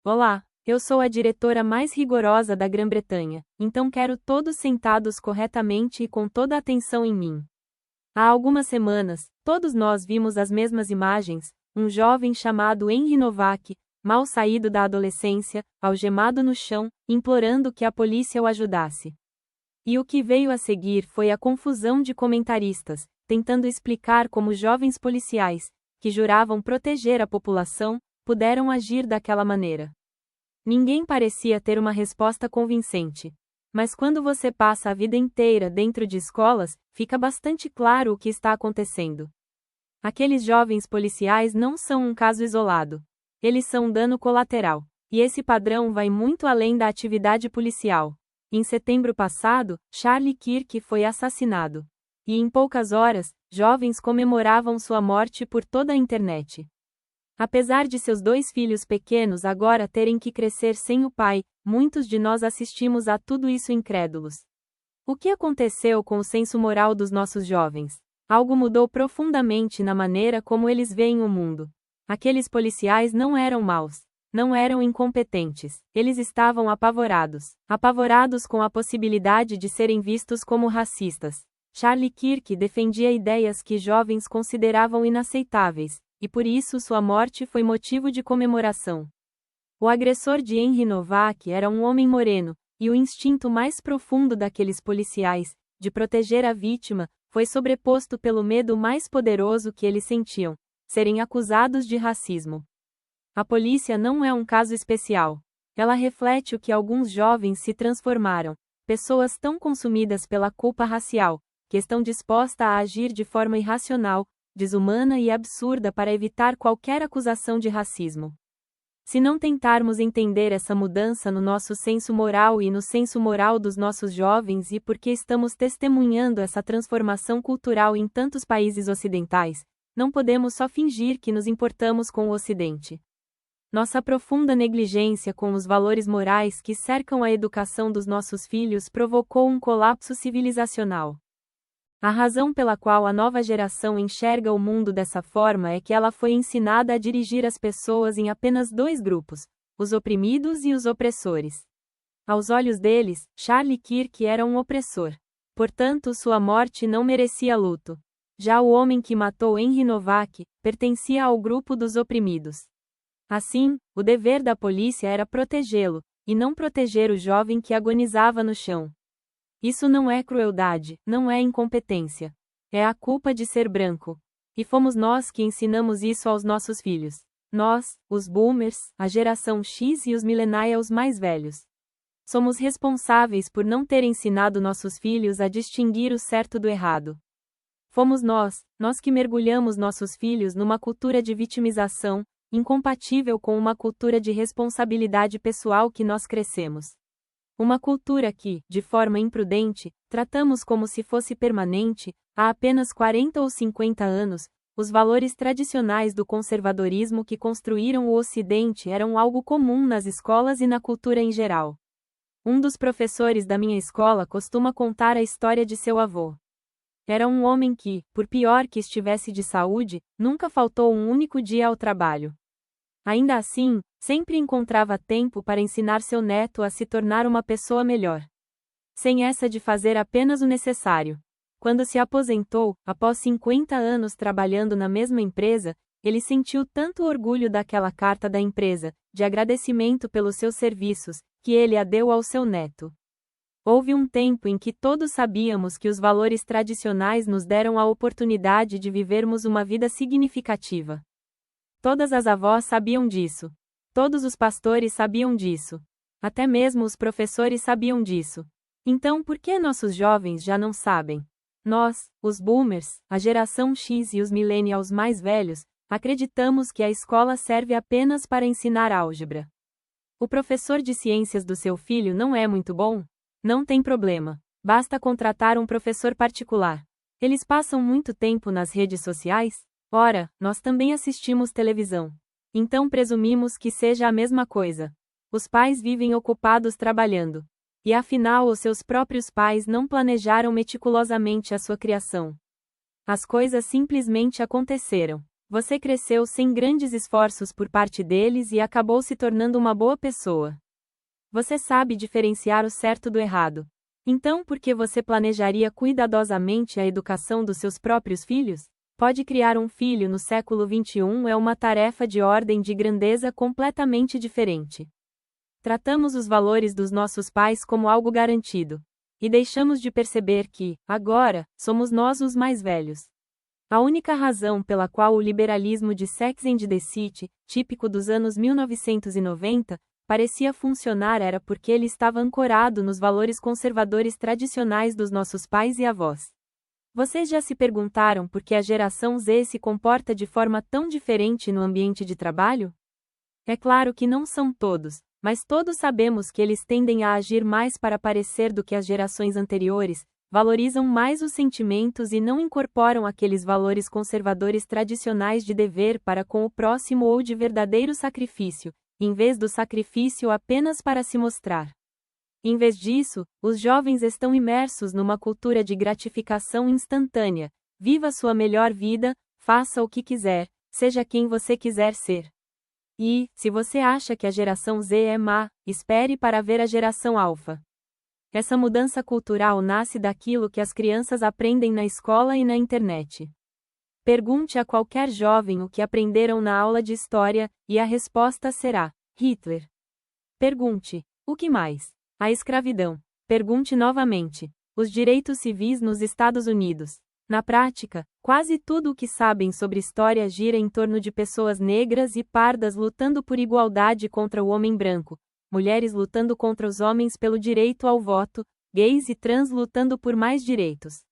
Olá, eu sou a diretora mais rigorosa da Grã-Bretanha, então quero todos sentados corretamente e com toda a atenção em mim. Há algumas semanas, todos nós vimos as mesmas imagens: um jovem chamado Henry Novak, mal saído da adolescência, algemado no chão, implorando que a polícia o ajudasse. E o que veio a seguir foi a confusão de comentaristas, tentando explicar como jovens policiais, que juravam proteger a população, puderam agir daquela maneira. Ninguém parecia ter uma resposta convincente. Mas quando você passa a vida inteira dentro de escolas, fica bastante claro o que está acontecendo. Aqueles jovens policiais não são um caso isolado. Eles são um dano colateral. E esse padrão vai muito além da atividade policial. Em setembro passado, Charlie Kirk foi assassinado. E em poucas horas, jovens comemoravam sua morte por toda a internet. Apesar de seus 2 filhos pequenos agora terem que crescer sem o pai, muitos de nós assistimos a tudo isso incrédulos. O que aconteceu com o senso moral dos nossos jovens? Algo mudou profundamente na maneira como eles veem o mundo. Aqueles policiais não eram maus. Não eram incompetentes. Eles estavam apavorados. Apavorados com a possibilidade de serem vistos como racistas. Charlie Kirk defendia ideias que jovens consideravam inaceitáveis, e por isso sua morte foi motivo de comemoração. O agressor de Henry Novak era um homem moreno, e o instinto mais profundo daqueles policiais, de proteger a vítima, foi sobreposto pelo medo mais poderoso que eles sentiam: serem acusados de racismo. A polícia não é um caso especial. Ela reflete o que alguns jovens se transformaram, pessoas tão consumidas pela culpa racial, que estão dispostas a agir de forma irracional, desumana e absurda para evitar qualquer acusação de racismo. Se não tentarmos entender essa mudança no nosso senso moral e no senso moral dos nossos jovens e por que estamos testemunhando essa transformação cultural em tantos países ocidentais, não podemos só fingir que nos importamos com o Ocidente. Nossa profunda negligência com os valores morais que cercam a educação dos nossos filhos provocou um colapso civilizacional. A razão pela qual a nova geração enxerga o mundo dessa forma é que ela foi ensinada a dirigir as pessoas em apenas 2 grupos: os oprimidos e os opressores. Aos olhos deles, Charlie Kirk era um opressor. Portanto, sua morte não merecia luto. Já o homem que matou Henry Novak pertencia ao grupo dos oprimidos. Assim, o dever da polícia era protegê-lo, e não proteger o jovem que agonizava no chão. Isso não é crueldade, não é incompetência. É a culpa de ser branco. E fomos nós que ensinamos isso aos nossos filhos. Nós, os boomers, a geração X e os millennials mais velhos. Somos responsáveis por não ter ensinado nossos filhos a distinguir o certo do errado. Fomos nós que mergulhamos nossos filhos numa cultura de vitimização, incompatível com uma cultura de responsabilidade pessoal que nós crescemos. Uma cultura que, de forma imprudente, tratamos como se fosse permanente. Há apenas 40 ou 50 anos, os valores tradicionais do conservadorismo que construíram o Ocidente eram algo comum nas escolas e na cultura em geral. Um dos professores da minha escola costuma contar a história de seu avô. Era um homem que, por pior que estivesse de saúde, nunca faltou um único dia ao trabalho. Ainda assim, sempre encontrava tempo para ensinar seu neto a se tornar uma pessoa melhor. Sem essa de fazer apenas o necessário. Quando se aposentou, após 50 anos trabalhando na mesma empresa, ele sentiu tanto orgulho daquela carta da empresa, de agradecimento pelos seus serviços, que ele a deu ao seu neto. Houve um tempo em que todos sabíamos que os valores tradicionais nos deram a oportunidade de vivermos uma vida significativa. Todas as avós sabiam disso. Todos os pastores sabiam disso. Até mesmo os professores sabiam disso. Então por que nossos jovens já não sabem? Nós, os boomers, a geração X e os millennials mais velhos, acreditamos que a escola serve apenas para ensinar álgebra. O professor de ciências do seu filho não é muito bom? Não tem problema. Basta contratar um professor particular. Eles passam muito tempo nas redes sociais? Ora, nós também assistimos televisão. Então presumimos que seja a mesma coisa. Os pais vivem ocupados trabalhando. E afinal os seus próprios pais não planejaram meticulosamente a sua criação. As coisas simplesmente aconteceram. Você cresceu sem grandes esforços por parte deles e acabou se tornando uma boa pessoa. Você sabe diferenciar o certo do errado. Então, por que você planejaria cuidadosamente a educação dos seus próprios filhos? Pode criar um filho no século XXI é uma tarefa de ordem de grandeza completamente diferente. Tratamos os valores dos nossos pais como algo garantido. E deixamos de perceber que, agora, somos nós os mais velhos. A única razão pela qual o liberalismo de Sex and the City, típico dos anos 1990, parecia funcionar era porque ele estava ancorado nos valores conservadores tradicionais dos nossos pais e avós. Vocês já se perguntaram por que a geração Z se comporta de forma tão diferente no ambiente de trabalho? É claro que não são todos, mas todos sabemos que eles tendem a agir mais para parecer do que as gerações anteriores, valorizam mais os sentimentos e não incorporam aqueles valores conservadores tradicionais de dever para com o próximo ou de verdadeiro sacrifício, em vez do sacrifício apenas para se mostrar. Em vez disso, os jovens estão imersos numa cultura de gratificação instantânea. Viva sua melhor vida, faça o que quiser, seja quem você quiser ser. E, se você acha que a geração Z é má, espere para ver a geração Alpha. Essa mudança cultural nasce daquilo que as crianças aprendem na escola e na internet. Pergunte a qualquer jovem o que aprenderam na aula de história, e a resposta será: Hitler. Pergunte: o que mais? A escravidão. Pergunte novamente: os direitos civis nos Estados Unidos. Na prática, quase tudo o que sabem sobre história gira em torno de pessoas negras e pardas lutando por igualdade contra o homem branco, mulheres lutando contra os homens pelo direito ao voto, gays e trans lutando por mais direitos.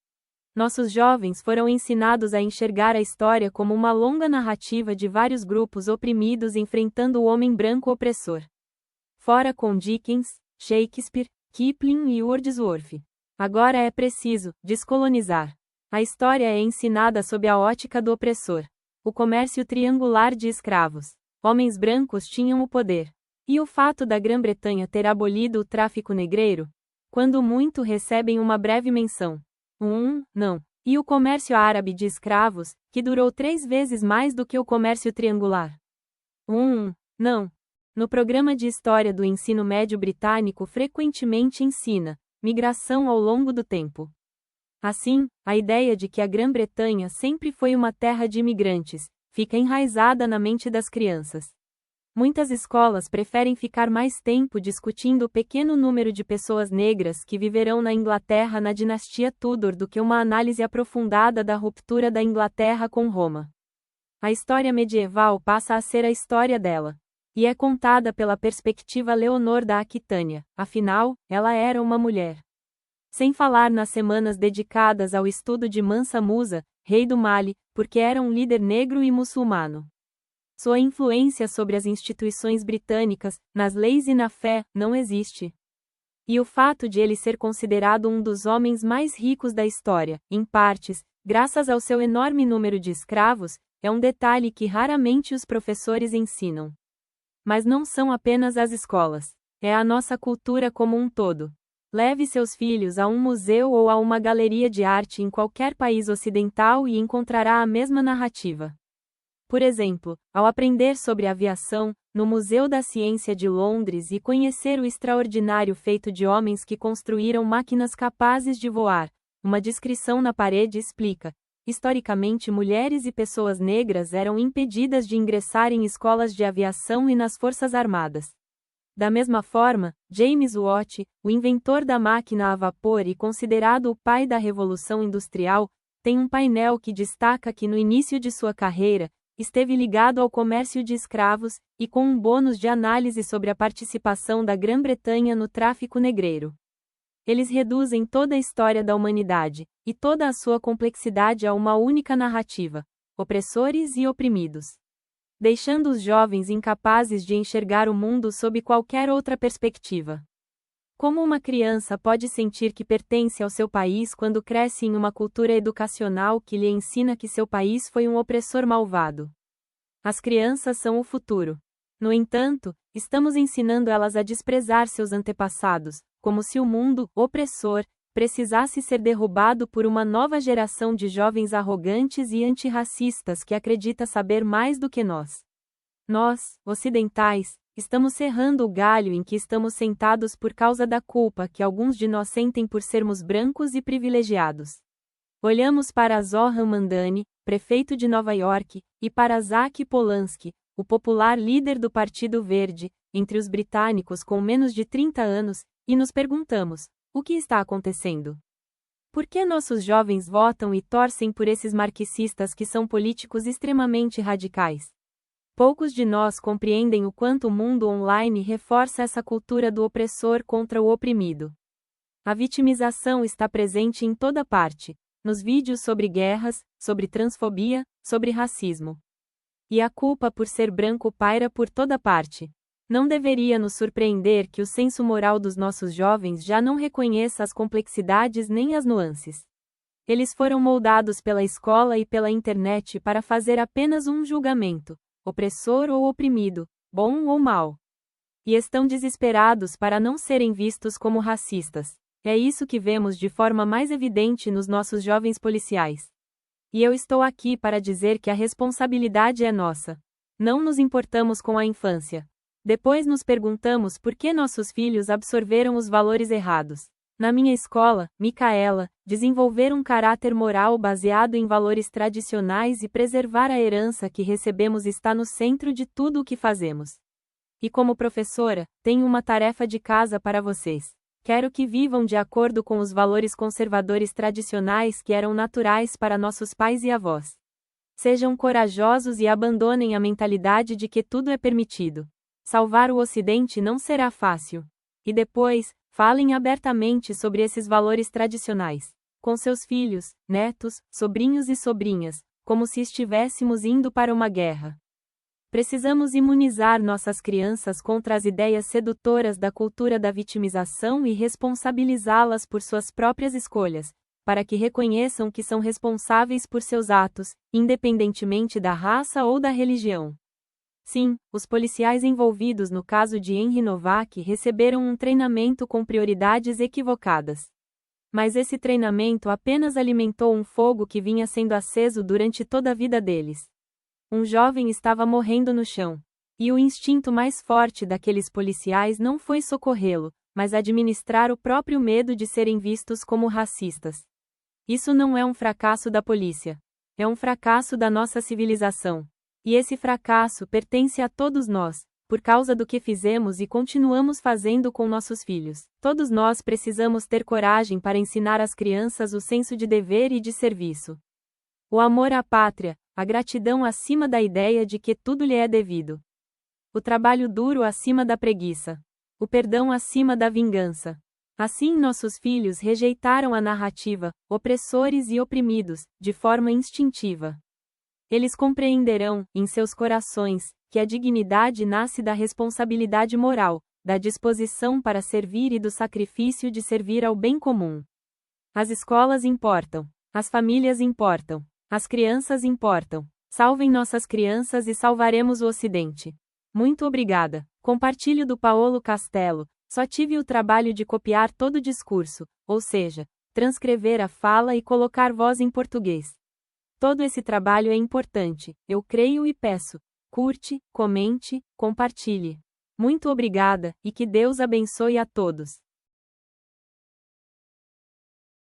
Nossos jovens foram ensinados a enxergar a história como uma longa narrativa de vários grupos oprimidos enfrentando o homem branco opressor. Fora com Dickens, Shakespeare, Kipling e Wordsworth. Agora é preciso descolonizar. A história é ensinada sob a ótica do opressor. O comércio triangular de escravos. Homens brancos tinham o poder. E o fato da Grã-Bretanha ter abolido o tráfico negreiro? Quando muito recebem uma breve menção. Não. E o comércio árabe de escravos, que durou 3 vezes mais do que o comércio triangular? Não. No programa de História do Ensino Médio Britânico frequentemente ensina migração ao longo do tempo. Assim, a ideia de que a Grã-Bretanha sempre foi uma terra de imigrantes fica enraizada na mente das crianças. Muitas escolas preferem ficar mais tempo discutindo o pequeno número de pessoas negras que viverão na Inglaterra na dinastia Tudor do que uma análise aprofundada da ruptura da Inglaterra com Roma. A história medieval passa a ser a história dela. E é contada pela perspectiva Leonor da Aquitânia, afinal, ela era uma mulher. Sem falar nas semanas dedicadas ao estudo de Mansa Musa, rei do Mali, porque era um líder negro e muçulmano. Sua influência sobre as instituições britânicas, nas leis e na fé, não existe. E o fato de ele ser considerado um dos homens mais ricos da história, em partes, graças ao seu enorme número de escravos, é um detalhe que raramente os professores ensinam. Mas não são apenas as escolas. É a nossa cultura como um todo. Leve seus filhos a um museu ou a uma galeria de arte em qualquer país ocidental e encontrará a mesma narrativa. Por exemplo, ao aprender sobre aviação, no Museu da Ciência de Londres e conhecer o extraordinário feito de homens que construíram máquinas capazes de voar, uma descrição na parede explica: historicamente mulheres e pessoas negras eram impedidas de ingressar em escolas de aviação e nas forças armadas. Da mesma forma, James Watt, o inventor da máquina a vapor e considerado o pai da Revolução Industrial, tem um painel que destaca que no início de sua carreira, esteve ligado ao comércio de escravos, e com um bônus de análise sobre a participação da Grã-Bretanha no tráfico negreiro. Eles reduzem toda a história da humanidade, e toda a sua complexidade a uma única narrativa: opressores e oprimidos. Deixando os jovens incapazes de enxergar o mundo sob qualquer outra perspectiva. Como uma criança pode sentir que pertence ao seu país quando cresce em uma cultura educacional que lhe ensina que seu país foi um opressor malvado? As crianças são o futuro. No entanto, estamos ensinando elas a desprezar seus antepassados, como se o mundo opressor precisasse ser derrubado por uma nova geração de jovens arrogantes e antirracistas que acredita saber mais do que nós. Nós, ocidentais, estamos serrando o galho em que estamos sentados por causa da culpa que alguns de nós sentem por sermos brancos e privilegiados. Olhamos para Zohran Mamdani, prefeito de Nova York, e para Zach Polanski, o popular líder do Partido Verde, entre os britânicos com menos de 30 anos, e nos perguntamos: o que está acontecendo? Por que nossos jovens votam e torcem por esses marxistas que são políticos extremamente radicais? Poucos de nós compreendem o quanto o mundo online reforça essa cultura do opressor contra o oprimido. A vitimização está presente em toda parte, nos vídeos sobre guerras, sobre transfobia, sobre racismo. E a culpa por ser branco paira por toda parte. Não deveria nos surpreender que o senso moral dos nossos jovens já não reconheça as complexidades nem as nuances. Eles foram moldados pela escola e pela internet para fazer apenas um julgamento: opressor ou oprimido, bom ou mau. E estão desesperados para não serem vistos como racistas. É isso que vemos de forma mais evidente nos nossos jovens policiais. E eu estou aqui para dizer que a responsabilidade é nossa. Não nos importamos com a infância. Depois nos perguntamos por que nossos filhos absorveram os valores errados. Na minha escola, Micaela, desenvolver um caráter moral baseado em valores tradicionais e preservar a herança que recebemos está no centro de tudo o que fazemos. E como professora, tenho uma tarefa de casa para vocês. Quero que vivam de acordo com os valores conservadores tradicionais que eram naturais para nossos pais e avós. Sejam corajosos e abandonem a mentalidade de que tudo é permitido. Salvar o Ocidente não será fácil. E depois, falem abertamente sobre esses valores tradicionais, com seus filhos, netos, sobrinhos e sobrinhas, como se estivéssemos indo para uma guerra. Precisamos imunizar nossas crianças contra as ideias sedutoras da cultura da vitimização e responsabilizá-las por suas próprias escolhas, para que reconheçam que são responsáveis por seus atos, independentemente da raça ou da religião. Sim, os policiais envolvidos no caso de Henry Novak receberam um treinamento com prioridades equivocadas. Mas esse treinamento apenas alimentou um fogo que vinha sendo aceso durante toda a vida deles. Um jovem estava morrendo no chão. E o instinto mais forte daqueles policiais não foi socorrê-lo, mas administrar o próprio medo de serem vistos como racistas. Isso não é um fracasso da polícia. É um fracasso da nossa civilização. E esse fracasso pertence a todos nós, por causa do que fizemos e continuamos fazendo com nossos filhos. Todos nós precisamos ter coragem para ensinar às crianças o senso de dever e de serviço. O amor à pátria, a gratidão acima da ideia de que tudo lhe é devido. O trabalho duro acima da preguiça. O perdão acima da vingança. Assim nossos filhos rejeitaram a narrativa, opressores e oprimidos, de forma instintiva. Eles compreenderão, em seus corações, que a dignidade nasce da responsabilidade moral, da disposição para servir e do sacrifício de servir ao bem comum. As escolas importam. As famílias importam. As crianças importam. Salvem nossas crianças e salvaremos o Ocidente. Muito obrigada. Compartilho do Paolo Castello. Só tive o trabalho de copiar todo o discurso, ou seja, transcrever a fala e colocar voz em português. Todo esse trabalho é importante, eu creio e peço. Curte, comente, compartilhe. Muito obrigada, e que Deus abençoe a todos.